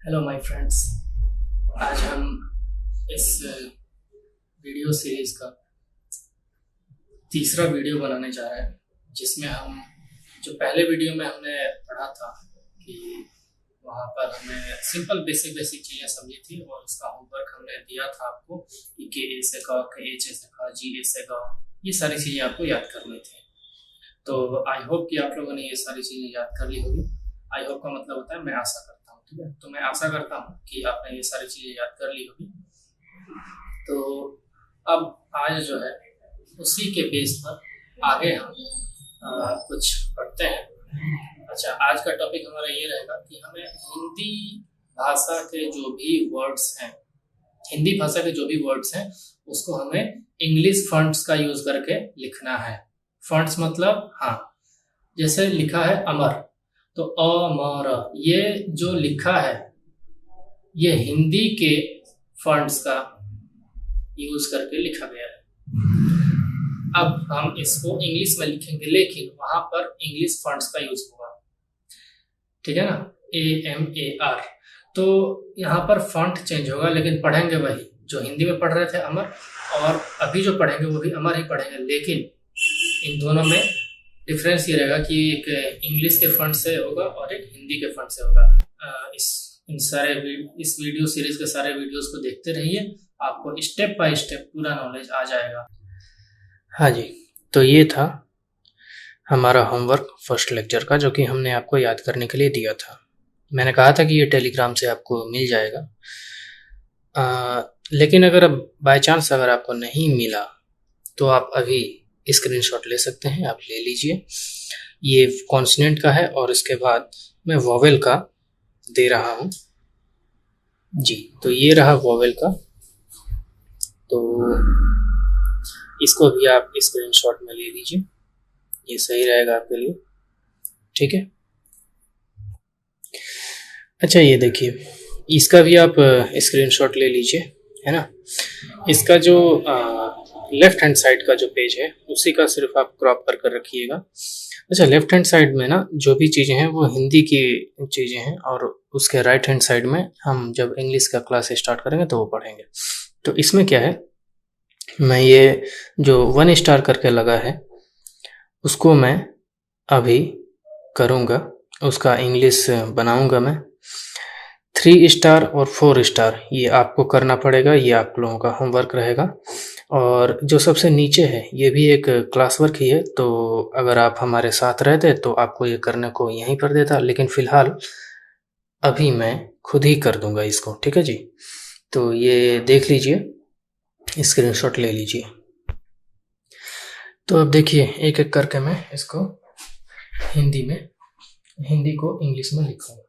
Hello my friends. आज हम इस वीडियो सीरीज का तीसरा वीडियो बनाने जा रहे हैं, जिसमें हम जो पहले वीडियो में हमने पढ़ा था कि वहाँ पर हमें सिंपल बेसिक बेसिक चीज़ें समझी थी और उसका होमवर्क हमने दिया था आपको कि के ए से का, के एच ए से का, जी ए से का, ये सारी चीज़ें आपको याद करनी थी। तो आई होप कि आप लोगों ने ये सारी चीज़ें याद कर ली होगी। आई होप का मतलब होता है मैं आशा करता हूँ, ठीक है। तो मैं आशा करता हूँ कि आपने ये सारी चीज़ें याद कर ली होगी। तो अब आज जो है उसी के बेस पर आगे हम कुछ पढ़ते हैं। अच्छा, आज का टॉपिक हमारा ये रहेगा कि हमें हिंदी भाषा के जो भी वर्ड्स हैं, हिंदी भाषा के जो भी वर्ड्स हैं उसको हमें इंग्लिश फॉन्ट्स का यूज करके लिखना है। फॉन्ट्स मतलब, हाँ, जैसे लिखा है अमर, तो अमर, ये जो लिखा है ये हिंदी के फॉन्ट्स का यूज करके लिखा गया है। अब हम इसको इंग्लिश में लिखेंगे, लेकिन वहां पर इंग्लिश फॉन्ट्स का यूज होगा, ठीक है ना, AMAR। तो यहाँ पर फॉन्ट चेंज होगा, लेकिन पढ़ेंगे वही जो हिंदी में पढ़ रहे थे अमर, और अभी जो पढ़ेंगे वो भी अमर ही पढ़ेंगे। लेकिन इन दोनों में डिफरेंस ये रहेगा कि एक इंग्लिश के फॉन्ट से होगा और एक हिंदी के फॉन्ट से होगा। इस वीडियो सीरीज के सारे वीडियोस को देखते रहिए, आपको स्टेप बाय स्टेप पूरा नॉलेज आ जाएगा। हाँ जी, तो ये था हमारा होमवर्क फर्स्ट लेक्चर का, जो कि हमने आपको याद करने के लिए दिया था। मैंने कहा था कि ये टेलीग्राम से आपको मिल जाएगा, लेकिन अगर बाय चांस अगर आपको नहीं मिला तो आप अभी स्क्रीनशॉट ले सकते हैं, आप ले लीजिए। ये कॉन्सोनेंट का है और इसके बाद मैं वॉवेल का दे रहा हूँ जी। तो ये रहा वॉवेल का, तो इसको भी आप स्क्रीनशॉट में ले लीजिए, ये सही रहेगा आपके लिए, ठीक है। अच्छा, ये देखिए, इसका भी आप स्क्रीनशॉट ले लीजिए, है ना। इसका जो लेफ्ट हैंड साइड का जो पेज है उसी का सिर्फ आप क्रॉप कर कर रखिएगा। अच्छा, लेफ्ट हैंड साइड में ना जो भी चीज़ें हैं वो हिंदी की चीज़ें हैं, और उसके राइट हैंड साइड में हम जब इंग्लिश का क्लास स्टार्ट करेंगे तो वो पढ़ेंगे। तो इसमें क्या है, मैं ये जो 1 स्टार करके लगा है उसको मैं अभी करूँगा, उसका इंग्लिश बनाऊँगा मैं। 3 स्टार और 4 स्टार ये आपको करना पड़ेगा, ये आप लोगों का होमवर्क रहेगा। और जो सबसे नीचे है ये भी एक क्लास वर्क ही है, तो अगर आप हमारे साथ रहते तो आपको ये करने को यहीं पर देता, लेकिन फ़िलहाल अभी मैं खुद ही कर दूंगा इसको, ठीक है जी। तो ये देख लीजिए, स्क्रीनशॉट ले लीजिए। तो अब देखिए, एक एक करके मैं इसको हिंदी को इंग्लिश में लिखूंगा।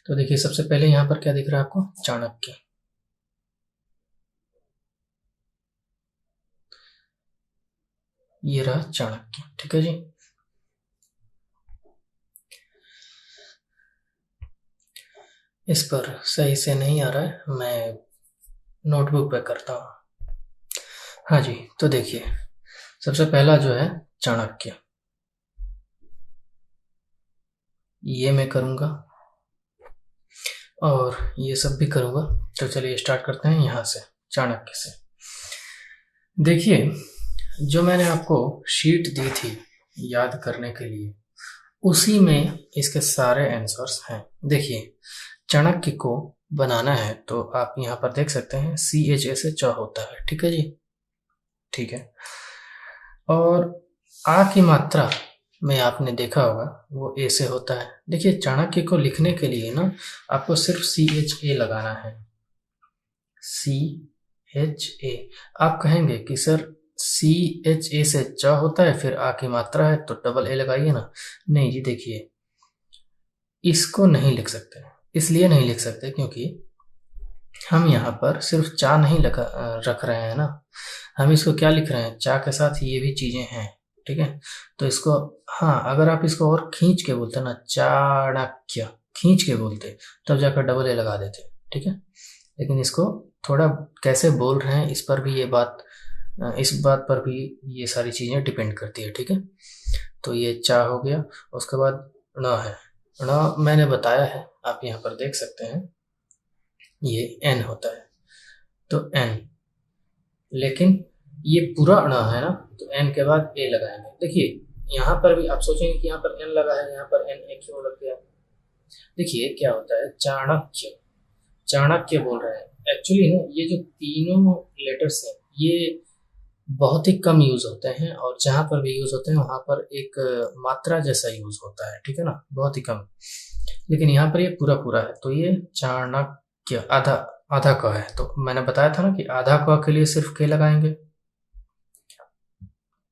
तो देखिए, सबसे पहले यहाँ पर क्या दिख रहा है आपको, चाणक्य। ये रहा चाणक्य, ठीक है जी। इस पर सही से नहीं आ रहा है, मैं नोटबुक पे करता हूँ। हाँ जी, तो देखिए, सबसे पहला जो है चाणक्य, ये मैं करूँगा और ये सब भी करूँगा। तो चलिए स्टार्ट करते हैं यहाँ से, चाणक्य से। देखिए, जो मैंने आपको शीट दी थी याद करने के लिए, उसी में इसके सारे आंसर्स हैं। देखिए, चाणक्य को बनाना है तो आप यहाँ पर देख सकते हैं CHA से च होता है, ठीक है जी, ठीक है। और आ की मात्रा में आपने देखा होगा वो ए से होता है। देखिए, चाणक्य को लिखने के लिए ना आपको सिर्फ CHA लगाना है, CHA। आप कहेंगे कि सर CHA से च होता है, फिर आ की मात्रा है तो डबल ए लगाइए ना। नहीं जी, देखिए, इसको नहीं लिख सकते। इसलिए नहीं लिख सकते क्योंकि हम यहाँ पर सिर्फ चा नहीं रख रहे हैं ना, हम इसको क्या लिख रहे हैं, चा के साथ ये भी चीज़ें हैं, ठीक है। तो इसको, हाँ, अगर आप इसको और खींच के बोलते ना, चाणक्य खींच के बोलते, तब जाकर डबल ए लगा देते, ठीक है। लेकिन इसको थोड़ा कैसे बोल रहे हैं इस बात पर भी ये सारी चीज़ें डिपेंड करती है, ठीक है। तो ये चा हो गया, उसके बाद ण है। ण मैंने बताया है, आप यहाँ पर देख सकते हैं, ये एन होता है, तो एन, लेकिन ये पूरा अणा है ना, तो एन के बाद ए लगाएंगे। देखिए यहाँ पर भी आप सोचेंगे कि यहाँ पर एन लगा है, यहाँ पर एन ए क्यों लग गया। देखिए क्या होता है, चाणक्य, चाणक्य बोल रहे हैं। एक्चुअली ना ये जो तीनों लेटर्स हैं ये बहुत ही कम यूज होते हैं, और जहाँ पर भी यूज होते हैं वहां पर एक मात्रा जैसा यूज होता है, ठीक है ना, बहुत ही कम। लेकिन यहाँ पर ये पूरा पूरा है, तो ये चाणक्य आधा आधा क है। तो मैंने बताया था ना कि आधा क के लिए सिर्फ के लगाएंगे,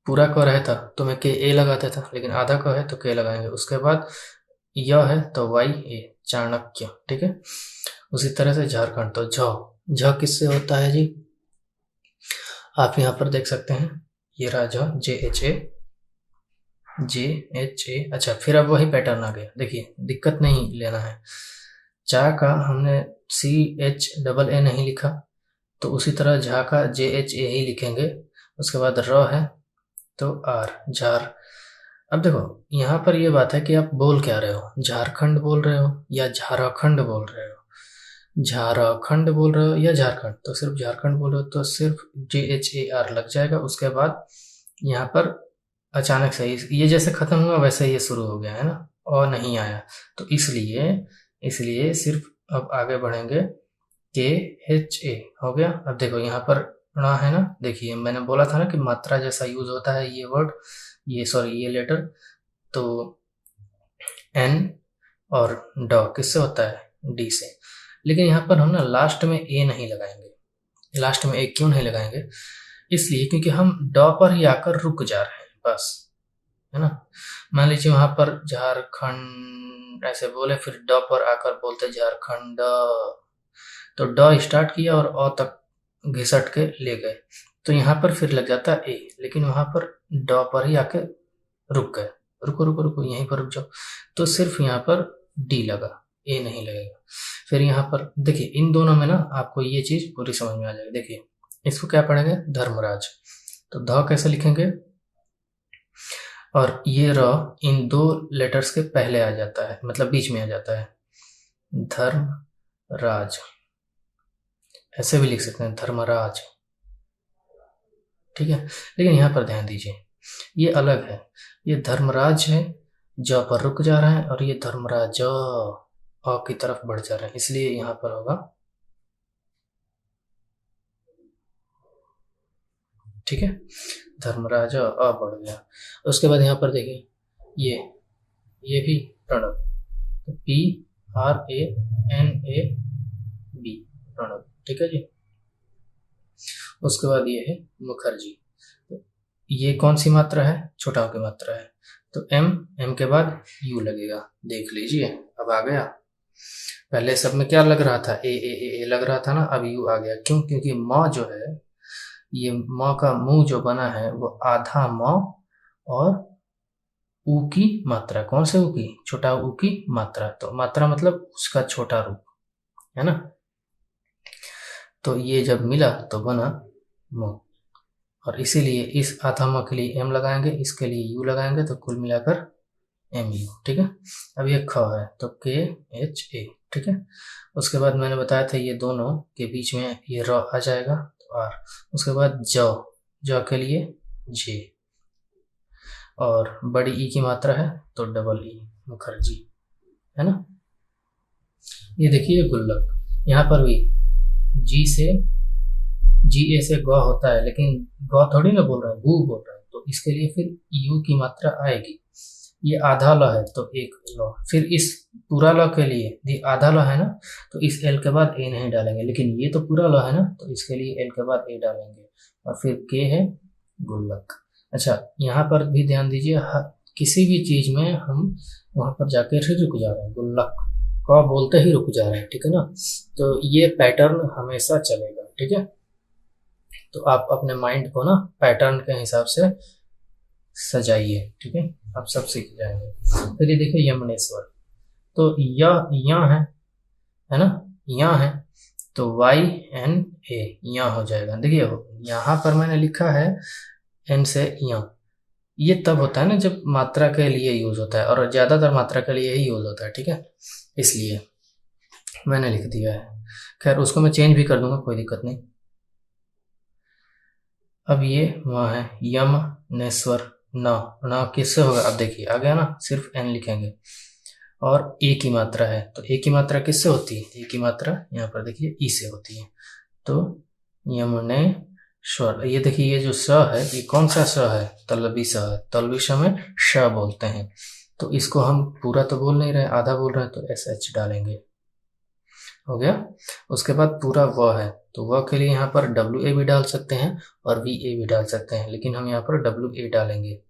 पूरा क रहता तो मैं के ए लगाता था, लेकिन आधा क है तो के लगाएंगे। उसके बाद य है तो वाई ए, चाणक्य, ठीक है। उसी तरह से झारखंड, तो झ, झ किससे होता है जी, आप यहाँ पर देख सकते हैं, ये रहा झ, जे H A, J H A. अच्छा, फिर अब वही पैटर्न आ गया, देखिए दिक्कत नहीं लेना है। चा का हमने सी एच डबल ए नहीं लिखा, तो उसी तरह झा का जे एच ए ही लिखेंगे। उसके बाद र है तो आर, झार। अब देखो यहाँ पर ये बात है कि आप बोल क्या रहे हो, झारखंड बोल रहे हो या झारखंड बोल रहे हो। झारखंड बोल रहे हो या झारखंड, तो सिर्फ झारखंड बोल रहे हो तो सिर्फ जे एच ए आर लग जाएगा। उसके बाद यहाँ पर अचानक से ये जैसे खत्म हुआ वैसे ये शुरू हो गया है ना, और नहीं आया, तो इसलिए इसलिए सिर्फ अब आगे बढ़ेंगे, के एच ए हो गया। अब देखो यहाँ पर ण है ना, देखिए मैंने बोला था ना कि मात्रा जैसा यूज होता है ये वर्ड, ये सॉरी ये लेटर। तो एन और ड किससे होता है, डी से। लेकिन यहाँ पर हम ना लास्ट में ए नहीं लगाएंगे। लास्ट में ए क्यों नहीं लगाएंगे, इसलिए क्योंकि हम ड पर ही आकर रुक जा रहे हैं बस, है ना। मान लीजिए वहां पर झारखंड ऐसे बोले, फिर ड पर आकर बोलते झारखंड, तो ड स्टार्ट किया और अ तक घिसट के ले गए, तो यहाँ पर फिर लग जाता ए। लेकिन वहां पर ड पर ही आके रुक गए, रुको रुको रुको यहीं पर रुक जाओ, तो सिर्फ यहाँ पर डी लगा, ए नहीं लगेगा। फिर यहाँ पर देखिए इन दोनों में ना आपको ये चीज पूरी समझ में आ जाएगी। देखिए इसको क्या पढ़ेंगे, धर्मराज, तो ध कैसे लिखेंगे, और ये र इन दो लेटर्स के पहले आ जाता है, मतलब बीच में आ जाता है, धर्मराज। ऐसे भी लिख सकते हैं धर्मराज, ठीक है। लेकिन यहाँ पर ध्यान दीजिए ये अलग है, ये धर्मराज है, ज पर रुक जा रहा है, और ये धर्मराज अ की तरफ बढ़ जा रहा है, इसलिए यहाँ पर होगा, ठीक है, धर्मराज अ बढ़ गया। उसके बाद यहाँ पर देखिए ये भी प्रणव, तो P R A N A B, Pranav, ठीक है जी। उसके बाद ये है मुखर्जी, तो ये कौन सी मात्रा है, छोटा की मात्रा है, तो एम, एम के बाद यू लगेगा, देख लीजिए अब आ गया। पहले सब में क्या लग रहा था, ए लग रहा था ना, अब यू आ गया। क्यों, क्योंकि म जो है, ये म का मुंह जो बना है वो आधा म और ऊ की मात्रा, कौन से ऊ की, छोटा ऊ की मात्रा, तो मात्रा मतलब उसका छोटा रूप, है ना। तो ये जब मिला तो बना मुंह, और इसीलिए इस आधा म के लिए एम लगाएंगे, इसके लिए यू लगाएंगे, तो कुल मिलाकर एम यू, ठीक है। अब ये ख है तो के एच ए, ठीक है। उसके बाद मैंने बताया था ये दोनों के बीच में ये र आ जाएगा, तो आर। उसके बाद ज, ज के लिए जे, और बड़ी ई की मात्रा है तो डबल ई, मुखर्जी, है ना। ये देखिए गुल्लक, यहाँ पर भी जी से, जी ए से ग होता है, लेकिन ग थोड़ी ना बोल रहे हैं, गु बोल रहे हैं, तो इसके लिए फिर यू की मात्रा आएगी। ये आधा ल है तो एक ल, फिर इस पूरा ल के लिए ये आधा ल है ना, तो इस एल के बाद ए नहीं डालेंगे, लेकिन ये तो पूरा ल है ना, तो इसके लिए एल के बाद ए डालेंगे, और फिर के है गुल्लक। अच्छा यहाँ पर भी ध्यान दीजिए, किसी भी चीज में हम वहां पर जाकर ही रुक जा रहे हैं, गुल्लक क बोलते ही रुक जा रहे हैं, ठीक है ना। तो ये पैटर्न हमेशा चलेगा, ठीक है। तो आप अपने माइंड को ना पैटर्न के हिसाब से सजाइए, ठीक है, आप सब सीख जाएंगे। फिर ये देखिए यमनेश्वर, तो या है ना, या है तो वाई एन ए, या हो जाएगा। देखिए यहाँ पर मैंने लिखा है एन से या, ये तब होता है ना जब मात्रा के लिए यूज होता है, और ज्यादातर मात्रा के लिए ही यूज होता है, ठीक है, इसलिए मैंने लिख दिया है। खैर उसको मैं चेंज भी कर दूंगा, कोई दिक्कत नहीं। अब ये वहाँ है यम नेश्वर न किससे होगा, अब देखिए आ गया ना, सिर्फ एन लिखेंगे। और ए की मात्रा है, तो ए की मात्रा किससे होती है, ए की मात्रा यहाँ पर देखिए ई से होती है। तो यमुने स्वर, ये देखिए ये जो स है ये कौन सा स है, तलबी स है, तलबी स में श बोलते हैं। तो इसको हम पूरा तो बोल नहीं रहे, आधा बोल रहे हैं, तो एस एच डालेंगे, हो गया। उसके बाद पूरा व है, तो व के लिए यहाँ पर डब्ल्यू ए भी डाल सकते हैं और वी ए भी डाल सकते हैं, लेकिन हम यहाँ पर डब्ल्यू ए डालेंगे।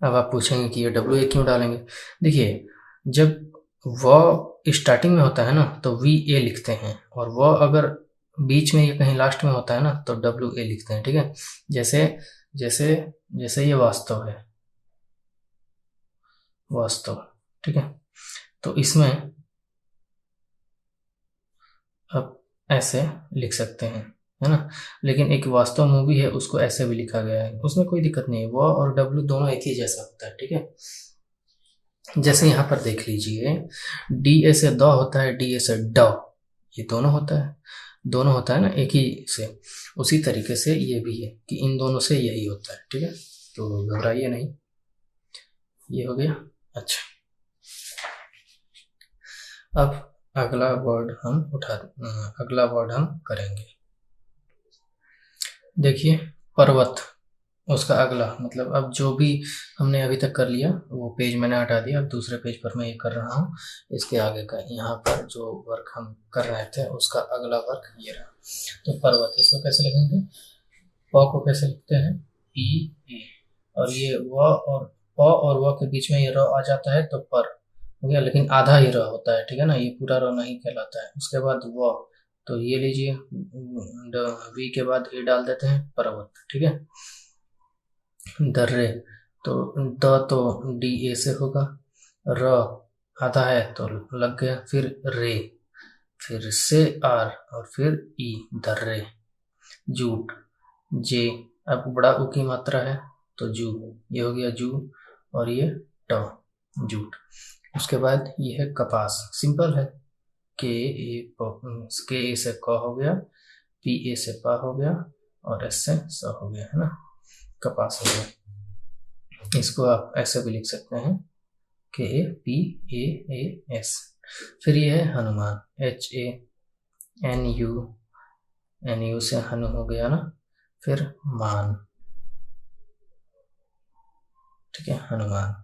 अब आप पूछेंगे कि ये डब्ल्यू ए क्यों डालेंगे। देखिए जब व स्टार्टिंग में होता है ना तो वी ए लिखते हैं, और व अगर बीच में या कहीं लास्ट में होता है ना तो डब्ल्यू ए लिखते हैं, ठीक है। जैसे जैसे जैसे ये वास्तव है, वास्तव, ठीक है। तो इसमें अब ऐसे लिख सकते हैं, है ना। लेकिन एक वास्तव मूवी है उसको ऐसे भी लिखा गया है, उसमें कोई दिक्कत नहीं है, वो और डब्ल्यू दोनों एक ही जैसा होता है, ठीक है। जैसे यहाँ पर देख लीजिए, डी ए से द होता है, डी ए से ड, ये दोनों होता है ना एक ही से। उसी तरीके से ये भी है कि इन दोनों से यही होता है, ठीक है। तो घबराइए नहीं, ये हो गया। अच्छा, अब अगला वर्ड हम करेंगे। देखिए पर्वत, उसका अगला मतलब अब जो भी हमने अभी तक कर लिया वो पेज मैंने हटा दिया, अब दूसरे पेज पर मैं ये कर रहा हूँ। इसके आगे का यहाँ पर जो वर्क हम कर रहे थे उसका अगला वर्क ये रहा। तो पर्वत, इसको कैसे लिखेंगे, प को कैसे लिखते हैं, पी ए, और ये व और प और व के बीच में ये र आ जाता है तो पर हो गया, लेकिन आधा ही र होता है, ठीक है ना, ये पूरा र नहीं कहलाता है। उसके बाद व, तो ये लीजिए वी के बाद ए डाल देते हैं, पर्वत, ठीक है। दर्रे, तो द तो डी ए से होगा, र आधा है तो लग गया, फिर रे, फिर से आर और फिर ई, दर्रे। जूट, जे, अब बड़ा ऊ की मात्रा है तो जू, ये हो गया जू, और ये ट, जूट। उसके बाद ये है कपास, सिंपल है, के ए से क हो गया, पी ए से पा हो गया, और एस से स हो गया, है ना, कपास हो गया। इसको आप ऐसे भी लिख सकते हैं, के ए पी ए एस। फिर ये है Hanuman, H A N U से हनु हो गया ना, फिर मान, ठीक है, हनुमान।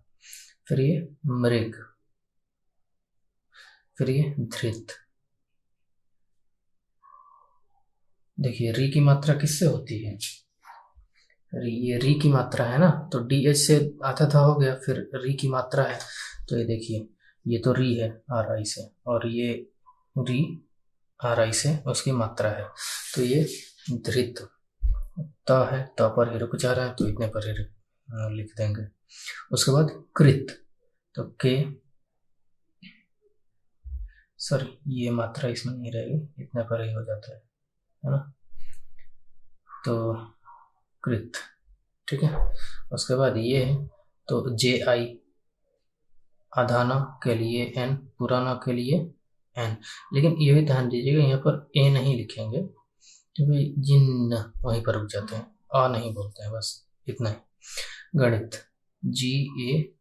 फिर ये मृग, फिर ये धृत। देखिए री की मात्रा किससे होती है, ये री की मात्रा है ना, तो डी एच से आता था हो गया, फिर री की मात्रा है, तो ये देखिए ये तो री है आर आई से, और ये री आर आई से उसकी मात्रा है, तो ये धृत। त है, त पर ही रुक जा रहा है तो इतने पर ही लिख देंगे। उसके बाद कृत, तो के, सॉरी ये मात्रा इसमें नहीं रहेगी, इतने पर ही हो जाता है ना, तो कृत, ठीक है। उसके बाद ये है, तो जे आई, आधा न के लिए एन, पूरा न के लिए एन, लेकिन ये भी ध्यान दीजिएगा यहाँ पर ए नहीं लिखेंगे क्योंकि जिन वहीं पर रुक जाते हैं, आ नहीं बोलते हैं, बस इतना ही। गणित, जी ए,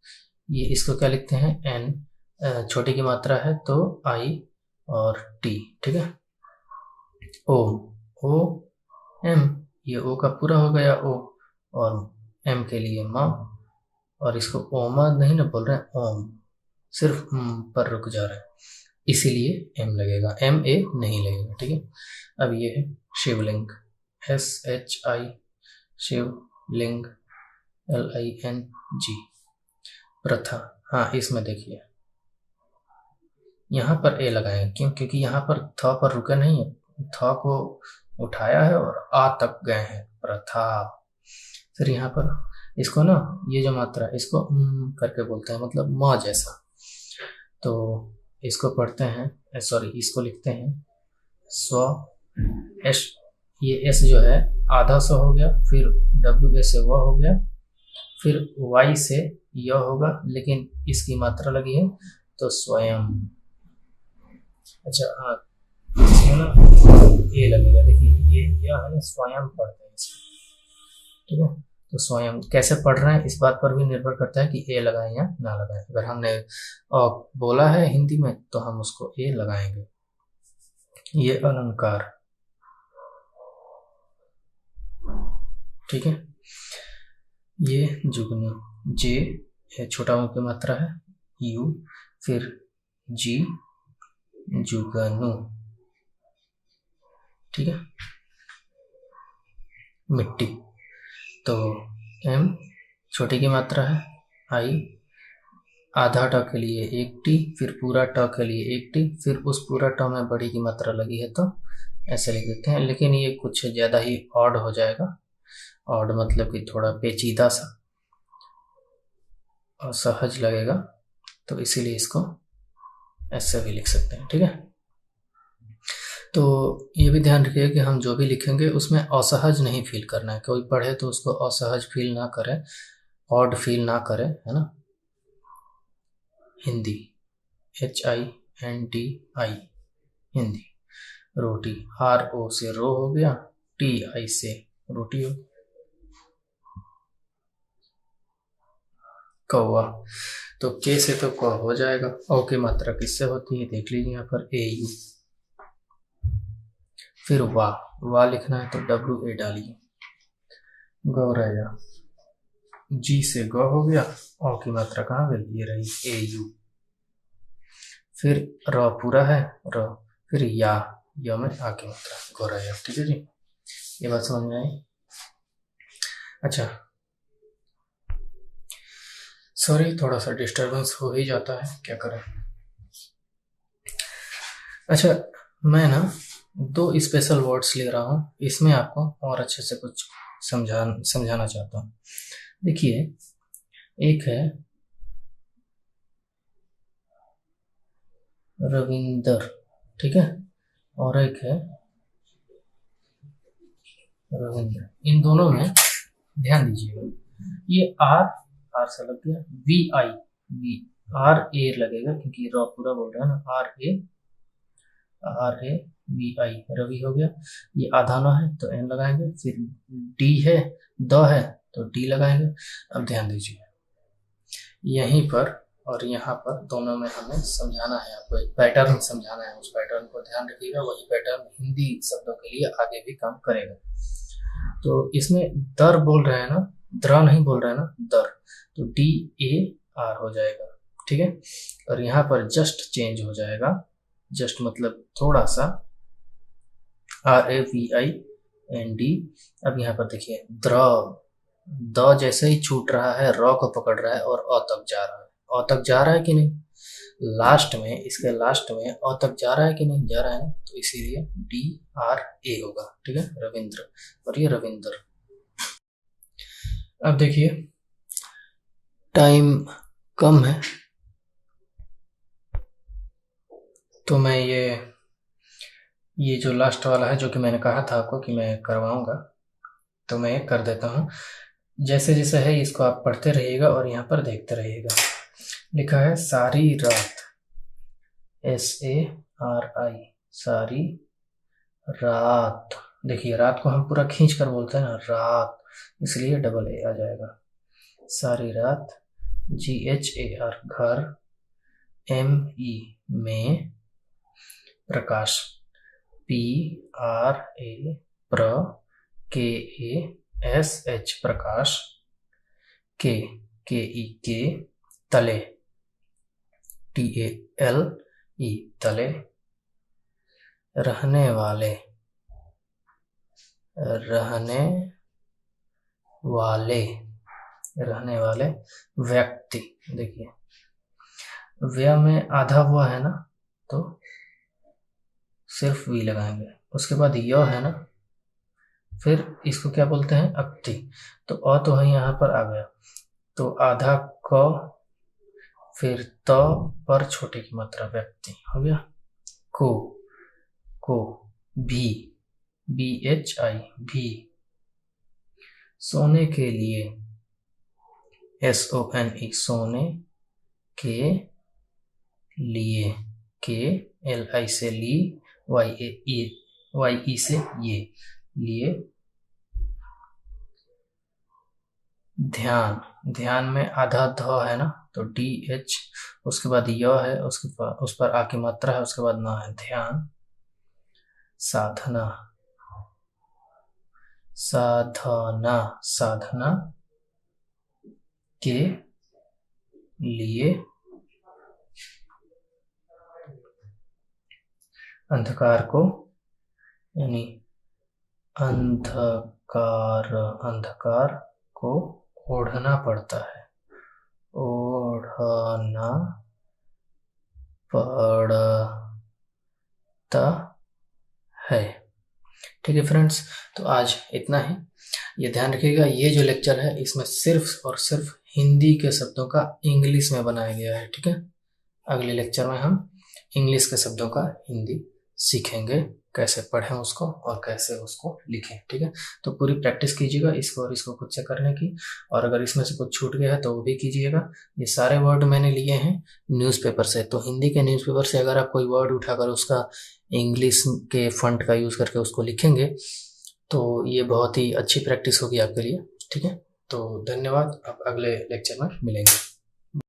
ये इसको क्या लिखते हैं, एन, छोटी की मात्रा है तो आई और टी, ठीक है। ओ एम, ये ओ का पूरा हो गया ओ, और एम के लिए माँ, और इसको ओमा नहीं ना बोल रहे हैं, ओम, सिर्फ पर रुक जा रहा है, इसीलिए एम लगेगा, एम ए नहीं लगेगा, ठीक है। अब ये है Shivling, S H I, Shivling, L I N G. प्रथा, हाँ इसमें देखिए यहाँ पर ए लगाएंगे, क्यों, क्योंकि यहाँ पर थ पर रुके नहीं है, थ को उठाया है और आ तक गए हैं, प्रथा। फिर यहाँ पर इसको ना, ये जो मात्रा इसको करके बोलते हैं, मतलब म जैसा, तो इसको पढ़ते हैं, सॉरी इसको लिखते हैं स्व, एस, ये एस जो है आधा स हो गया, फिर डब्ल्यू ए से व हो गया, फिर वाई से य होगा, लेकिन इसकी मात्रा लगी है तो स्वयं, अच्छा हाँ, इसमें ना ए लगेगा। देखिए ये यह है ना, स्वयं पढ़ते हैं इसमें, ठीक है। तो स्वयं कैसे पढ़ रहे हैं इस बात पर भी निर्भर करता है कि ए लगाएं या ना लगाएं। अगर हमने बोला है हिंदी में तो हम उसको ए लगाएंगे। ये अलंकार, ठीक है। ये जुगनी, जे छोटा ऊ की मात्रा है, यू, फिर जी, जुगनू, ठीक है। मिट्टी, तो एम छोटी की मात्रा है, आई आधा ट के लिए एक टी, फिर पूरा ट के लिए एक टी, फिर उस पूरा ट में बड़ी की मात्रा लगी है तो ऐसे लिख देते हैं। लेकिन ये कुछ ज़्यादा ही ऑड हो जाएगा। ऑड मतलब कि थोड़ा पेचीदा सा और सहज लगेगा, तो इसीलिए इसको ऐसे भी लिख सकते हैं, ठीक है। तो ये भी ध्यान रखिए कि हम जो भी लिखेंगे उसमें असहज नहीं फील करना है। कोई पढ़े तो उसको असहज फील ना करे, ऑड फील ना करे, है ना। हिंदी, HINDI, हिंदी। रोटी, RO से रो हो गया, TI से रोटी हो। कौवा, तो के से तो क हो जाएगा। औ की मात्रा किससे होती है देख लीजिए यहाँ पर, AU। फिर वाह लिखना है तो WA डालिए। गौरैया, जी से ग हो गया, औ की मात्रा कहाँ गई, ये रही AU। फिर र पूरा है, र, फिर या में आ की मात्रा, गौरैया, ठीक है जी। ये बात समझ में आई। अच्छा सॉरी, थोड़ा सा डिस्टरबेंस हो ही जाता है, क्या करें। अच्छा मैं ना 2 स्पेशल वर्ड्स ले रहा हूँ, इसमें आपको और अच्छे से कुछ समझाना चाहता हूँ। देखिए एक है रविंदर, ठीक है, और एक है रविंद्र। इन दोनों में ध्यान दीजिएगा, ये आर से लग गया, वी आर ए लगेगा क्योंकि र पूरा बोल रहा है ना, RAVI, रवि हो गया। ये आधा ना है तो एन लगाएंगे, फिर डी है, द है तो डी लगाएंगे। अब ध्यान दीजिए यहीं पर और यहाँ पर दोनों में हमें समझाना है, आपको एक पैटर्न समझाना है। उस पैटर्न को ध्यान रखिएगा, वही पैटर्न हिंदी शब्दों के लिए आगे भी काम करेगा। तो इसमें दर बोल रहे हैं ना, द्र नहीं बोल रहे हैं ना, दर, तो DAR हो जाएगा, ठीक है। और यहाँ पर जस्ट चेंज हो जाएगा, जस्ट मतलब थोड़ा सा, RAVIND। अब यहाँ पर देखिए द्र, द जैसे ही छूट रहा है र को पकड़ रहा है और अ तक जा रहा है। अ तक जा रहा है कि नहीं, लास्ट में, इसके लास्ट में अ तक जा रहा है कि नहीं, जा रहा है ना, तो इसीलिए DRA होगा, ठीक है, रविंद्र। और ये रविंदर। अब देखिए टाइम कम है तो मैं ये जो लास्ट वाला है जो कि मैंने कहा था आपको कि मैं करवाऊंगा, तो मैं कर देता हूँ। जैसे जैसे है इसको आप पढ़ते रहिएगा और यहाँ पर देखते रहिएगा। लिखा है सारी रात, SARI, सारी रात। देखिए रात को हम पूरा खींच कर बोलते हैं ना, रात, इसलिए डबल ए आ जाएगा। सारी रात, GHAR, घर, ME में, प्रकाश, PRA, KASH, प्रकाश, KE, तले, TALE, तले, रहने वाले, रहने वाले व्यक्ति। देखिए व्य में आधा हुआ है ना, तो सिर्फ वी लगाएंगे। उसके बाद य है ना, फिर इसको क्या बोलते हैं, अक्ति। तो अ तो है यहाँ पर आ गया, तो आधा क, फिर त पर छोटे की मात्रा व्यक्ति हो गया। को भी, BHI, भी। सोने के लिए, SONE, सोने के लिए, LI से ली, YE से ये, लिए। ध्यान, ध्यान में आधा ध है ना, तो DH, उसके बाद य है, उसके बाद उस पर आ की मात्रा है, उसके बाद ना है। ध्यान। साधना, साधना, साधना के लिए। अंधकार को, यानी अंधकार, अंधकार को ओढ़ना पड़ता है, ओढ़ना पड़ता है। ठीक है फ्रेंड्स, तो आज इतना ही। ये ध्यान रखिएगा, ये जो लेक्चर है इसमें सिर्फ और सिर्फ हिंदी के शब्दों का इंग्लिश में बनाया गया है। ठीक है, अगले लेक्चर में हम इंग्लिश के शब्दों का हिंदी सीखेंगे, कैसे पढ़ें उसको और कैसे उसको लिखें। ठीक है, तो पूरी प्रैक्टिस कीजिएगा इसको और इसको खुद से करने की, और अगर इसमें से कुछ छूट गया है तो वो भी कीजिएगा। ये सारे वर्ड मैंने लिए हैं न्यूज़पेपर से, तो हिंदी के न्यूज़पेपर से अगर आप कोई वर्ड उठाकर उसका इंग्लिश के फॉन्ट का यूज़ करके उसको लिखेंगे तो ये बहुत ही अच्छी प्रैक्टिस होगी आपके लिए। ठीक है, तो धन्यवाद, अब अगले लेक्चर में मिलेंगे।